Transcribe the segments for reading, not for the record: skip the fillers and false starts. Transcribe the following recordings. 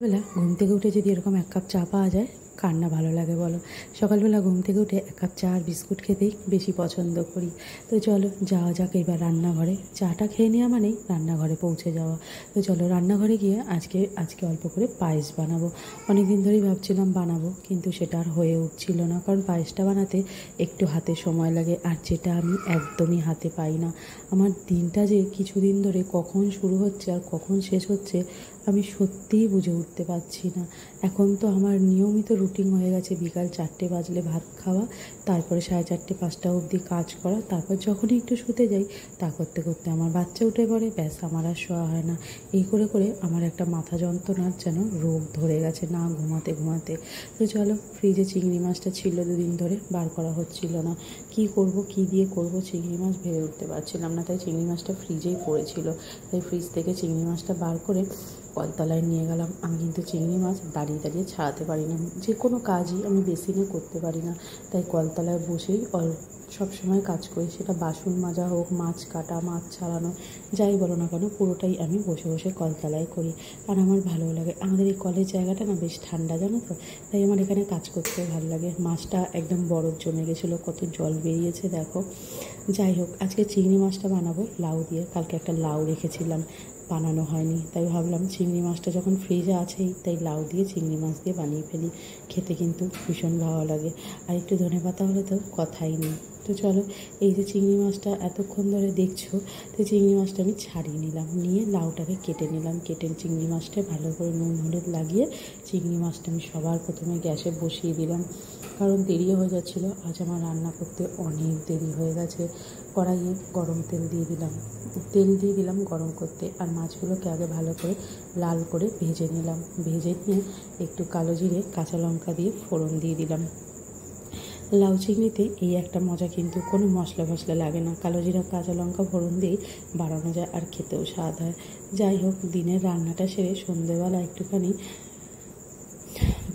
বেলা ঘুম থেকে উঠে যদি এরকম এক কাপ চা পাওয়া যায় কার না ভালো লাগে বলো। সকালবেলা ঘুম থেকে উঠে এক কাপ চা আর বিস্কুট খেতেই বেশি পছন্দ করি। তো চলো যাওয়া যাক এবার রান্নাঘরে। চাটা খেয়ে নেওয়া মানেই রান্নাঘরে পৌঁছে যাওয়া। তো চলো রান্নাঘরে গিয়ে আজকে অল্প করে পায়েস বানাবো। অনেক দিন ধরেই ভাবছিলাম বানাবো, কিন্তু সেটা আর হয়ে উঠছিল না, কারণ পায়েসটা বানাতে একটু হাতে সময় লাগে, আর যেটা আমি একদমই হাতে পাই না। আমার দিনটা যে কিছুদিন ধরে কখন শুরু হচ্ছে আর কখন শেষ হচ্ছে আমি সত্যিই বুঝে উঠতে পারছি না। এখন তো আমার নিয়মিত রুটিন হয়ে গেছে বিকাল 4টে বাজলে ভাত খাওয়া, তারপরে 4:30 5টা অবধি কাজ করা, তারপর যখনই একটু শুতে যাই তা করতে করতে আমার বাচ্চা উঠে পড়ে, ব্যাস আমার আর শোয়া হয় না। এই করে করে আমার একটা মাথা যন্ত্রণার যেন রোগ ধরে গেছে না ঘুমাতে ঘুমাতে। তো চলো, ফ্রিজে চিংড়ি মাছটা ছিল দুদিন ধরে, বার করা হচ্ছিল না। কি করব, কি দিয়ে করব, চিংড়ি মাছ ভেবে উঠতে পারছিলাম না, তাই চিংড়ি মাছটা ফ্রিজেই পড়েছিল। তাই ফ্রিজ থেকে চিংড়ি মাছটা বার করে কলতলায় নিয়ে গেলাম। আমি কিন্তু চিংড়ি মাছ দাঁড়িয়ে দাঁড়িয়ে ছাড়াতে পারি না, যে কোনো কাজই আমি বেসিনে করতে পারি না, তাই কলতলায় বসেই সব সময় কাজ করি। সেটা বাসন মাজা হোক, মাছ কাটা, মাছ ছাড়ানো, যাই বলো না কেন পুরোটাই আমি বসে বসে কলতলায় করি। আর আমার ভালোও লাগে, আমাদের এই কলের জায়গাটা না বেশ ঠান্ডা জানো তো, তাই আমার এখানে কাজ করতেও ভালো লাগে। মাছটা একদম বরফ জমে গেছিলো, কত জল বেরিয়েছে দেখো। যাই হোক, আজকে চিংড়ি মাছটা বানাবো লাউ দিয়ে। কালকে একটা লাউ রেখেছিলাম, বানানো হয়নি, তাই ভাবলাম চিংড়ি মাছটা যখন ফ্রিজে আছেই তাই লাউ দিয়ে চিংড়ি মাছ দিয়ে বানিয়ে ফেলি। খেতে কিন্তু ভীষণ ভালো লাগে, আর একটু ধনেপাতা হলে তো কথাই নেই। তো চলো, এই যে চিংড়ি মাছটা এতক্ষণ ধরে দেখছো, তো চিংড়ি মাছটা আমি ছাড়িয়ে নিলাম, নিয়ে লাউটাকে কেটে নিলাম। কেটে চিংড়ি মাছটা ভালো করে নুন হলুদ লাগিয়ে চিংড়ি মাছটা আমি সবার প্রথমে গ্যাসে বসিয়ে দিলাম, কারণ দেরিও হয়ে যাচ্ছিলো। আজ আমার রান্না করতে অনেক দেরি হয়ে গেছে। কড়াইয়ে গরম তেল দিয়ে দিলাম গরম করতে, আর মাছগুলোকে আগে ভালো করে লাল করে ভেজে নিলাম। ভেজে নিয়ে একটু কালো জিরে কাঁচা লঙ্কা দিয়ে ফোড়ন দিয়ে দিলাম। লাউ চিংড়িতে এই একটা মজা, কিন্তু কোনো মশলা ফসলা লাগে না, কালো জিরা কাঁচা লঙ্কা ফোড়ন দিয়েই বাড়ানো যায়, আর খেতেও স্বাদ হয়। যাই হোক, দিনের রান্নাটা সেরে সন্ধেবেলা একটুখানি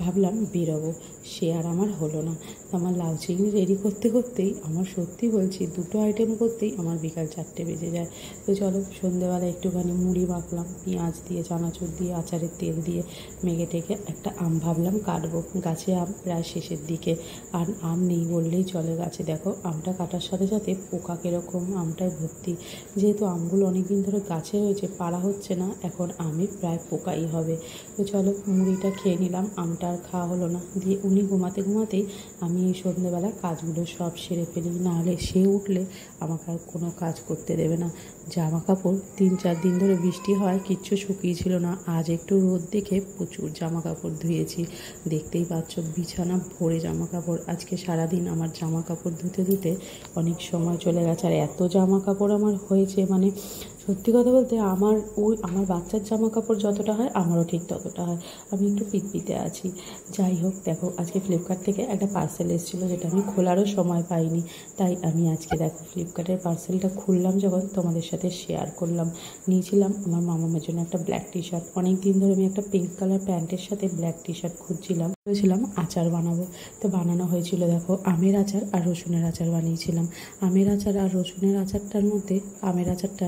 ভাবলাম বেরোবো, সে আর আমার হলো না। আমার লাউ চিংড়ি রেডি করতে করতেই, আমার সত্যি বলছি, দুটো আইটেম করতেই আমার বিকাল 4টে বেজে যায়। তো চলো, সন্ধেবেলা একটুখানি মুড়ি মাখলাম, পেঁয়াজ দিয়ে চানাচুর দিয়ে আচারের তেল দিয়ে মেখে টেকে একটা আম ভাবলাম কাটবো। গাছে আম প্রায় শেষের দিকে, আর আম নেই বললেই চলে। গাছে দেখো আমটা কাটার সাথে সাথে পোকা কীরকম আমটায় ভর্তি। যেহেতু আমগুলো অনেক দিন ধরে গাছে রয়েছে, পাড়া হচ্ছে না, এখন আমে প্রায় পোকাই হবে। তো চলো, মুড়িটা খেয়ে নিলাম, আমটা আর খাওয়া হলো না। দিয়ে উনি ঘুমাতেই আমি এই সন্ধ্যেবেলা কাজগুলো সব সেরে ফেলি, নাহলে সে উঠলে আমাকে আর কোনো কাজ করতে দেবে না। জামা কাপড় 3-4 দিন ধরে বৃষ্টি হয়, কিচ্ছু শুকিয়েছিল না। আজ একটু রোদ দেখে প্রচুর জামা কাপড় ধুয়েছি, দেখতেই পাচ্ছ বিছানা ভরে জামা কাপড়। আজকে সারাদিন আমার জামা কাপড় ধুতে অনেক সময় চলে গেছে, আর এত জামা কাপড় আমার হয়েছে, মানে সত্যি কথা বলতে আমার বাচ্চার জামা কাপড় যতটা হয় আমারও ঠিক ততটা হয়। আমি একটু পিতপিতে আছি। যাই হোক, দেখো আজকে ফ্লিপকার্ট থেকে একটা পার্সেল এসেছিলো, যেটা আমি খোলারও সময় পাইনি, তাই আমি আজকে দেখো ফ্লিপকার্টের পার্সেলটা খুললাম যখন তোমাদের সাথে শেয়ার করলাম। নিয়েছিলাম আমার মামামের জন্য একটা ব্ল্যাক টি শার্ট। অনেক দিন ধরে আমি একটা পিঙ্ক কালার প্যান্টের সাথে ব্ল্যাক টি শার্ট খুঁজছিলাম। ভেবেছিলাম আচার বানাবো, তো বানানো হয়েছিল দেখো আমের আচার আর রসুনের আচার বানিয়েছিলাম। আমের আচার আর রসুনের আচারটার মধ্যে আমের আচারটা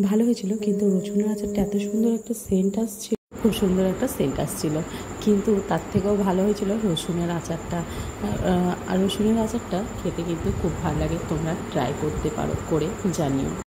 ভালো হয়েছিল, কিন্তু রসুনের আচারটা এত সুন্দর একটা সেন্ট আসছিল, খুব সুন্দর একটা সেন্ট আসছিল, কিন্তু তার থেকেও ভালো হয়েছিল রসুনের আচারটা। আর রসুনের আচারটা খেতে কিন্তু খুব ভালো লাগে, তোমরা ট্রাই করতে পারো, করে জানিও।